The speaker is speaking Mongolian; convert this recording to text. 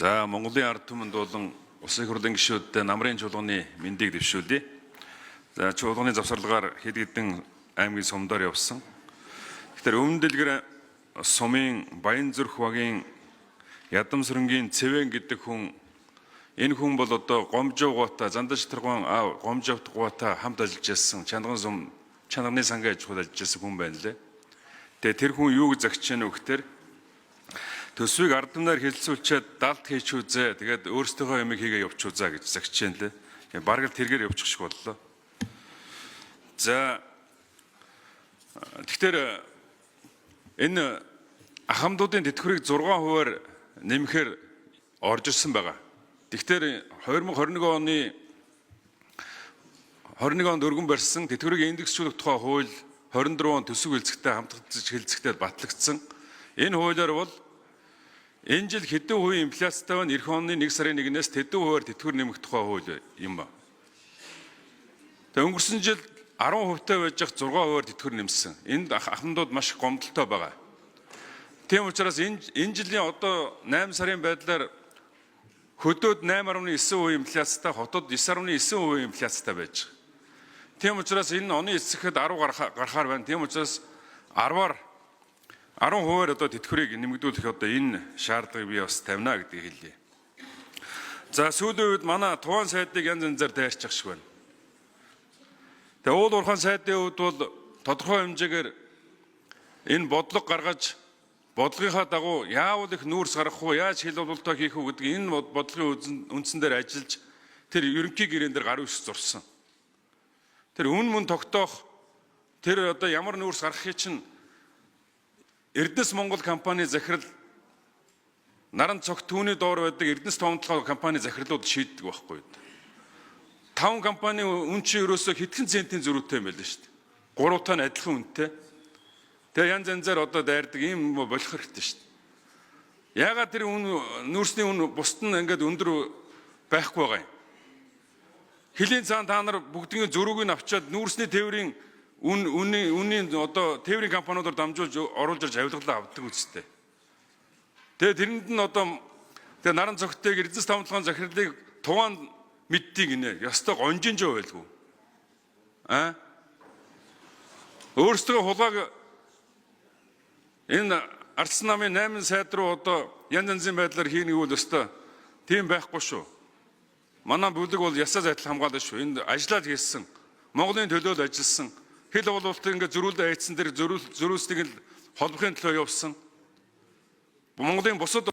За Монголын ард түмэнд болон улсын их хурлын гишүүдтэй намрын чуулганы мэндийг дэвшүүлье. За чуулганы завсарлагаар хэд хэдэн аймгийн сумдаар явсан. Тэгэхээр өмнө дэлгэр сумын Баянзүрх багийн Ядамсрынгийн Цэвэн гэдэг хүн, энэ хүн бол одоо Гомжоогоотой Зандаш Тэргуун аав Гомжоогоотой хамт ажиллаж байсан Чанган сум чанарны сангийн аж ахуйд ажиллаж байсан хүн байна лээ. Тэгээ тэр хүн юу гэж загч яана вэ гэхээр төсвийг ард түмнээр хэлэлцүүлчихэд далд хийч үзээ. Тэгээд өөрсдийнхөө юмыг хийгээ явууч үзээ гэж загч яана лээ. Бараг л тэргээр явуучих шиг боллоо. За тэгэхээр энэ ахмадуудын тэтгэврийг 6%-аар нэмэхээр орж ирсэн байгаа. Тэгэхээр 2021 онд өргөн барьсан тэтгэврийг индексжүүлэх тухай хууль 24 он төсөв хэлцэгтэй хамтдаж хэлцэгтэй батлагдсан. Энэ хуулиар бол энэ жил хэдэн хувийн инфляцтай байна? Эх оны 1 сарын 1-ээс хэдэн хувиар тэтгэвэр нэмэх тухай хууль юм ба. Тэгээ өнгөрсөн жил 10%-тай байж 6%-аар тэтгэвэр нэмсэн. Энд ахмадууд маш гомдолтой байгаа. Тийм учраас энэ жилийн одоо 8 сарын байдлаар хөдөөд 8.9% инфляцтай, хотод 9.9% инфляцтай байж байгаа. Тийм учраас энэ оны эцэхэд 10 гарахаар байна. Тийм учраас 10%-аар одоо тэтгэврийг нэмэгдүүлэх одоо энэ шаардлагыг би бас тавина гэдгийг хэлье. За сүүлийн үед манай Тухайн сайдыг янз янзаар дайрчих шиг байна. Тэгээ уул уурхайн сайдын хувьд бол тодорхой хэмжээгээр энэ бодлого гаргаж бодлогынхаа дагуу яавал их нүүрс гаргах уу, яаж хил бололтоо хийх үү гэдэг энэ бодлогын үндсэн дээр ажиллаж тэр ерөнхий гэрээн дээр гар үсэг зурсан. Тэр үн тогтоох тэр одоо ямар нүүрс гаргахыг чинь Эрдэнэс Монгол компани захирал наран цогт түүний доор байдаг Эрдэнэс томтлогоо компани захирлууд шийддэг байхгүй. 5 компани үн чи ерөөсө хэдхэн центийн зөрүүтэй юм байл шүү дээ. 3 тань адилхан үнэтэй. Тэгээ янз янзаар одоо дайрдаг юм болох хэрэгтэй шүү дээ. Яагаад тэр нүүрсний үн бусд нь ингээд өндөр байхгүй байгаа юм? Хилийн цаан та нар бүгдийн зөрүүг нь авчаад нүүрсний тээврийн үнийн одоо тээврийн компаниудаар дамжуулж оруулж ирж авилгалаа авдаг үстэй. Тэгээ тэрэнд нь одоо тэгээ наран цогтойг Эрдэнэс томтлогын захирлыг Тухайн мэдтийг нэ ёстой гонжинжоо байлгүй. Өөрсдөө хулгааг энэ Ардсан намын 8 сайд руу одоо янз янзын байдлаар хийнэ гэвэл өстой тийм байхгүй шүү. Манай бүлэг бол ясаа зайтал хамгаална шүү. Энд ажиллаад хийсэн. Монголын төлөө л ажилласан. Хил бололтыг ингээд зөрүүлдэ айцсан дээр зөрүүлснийг л холбохын төлөө явсан. Монголын бусад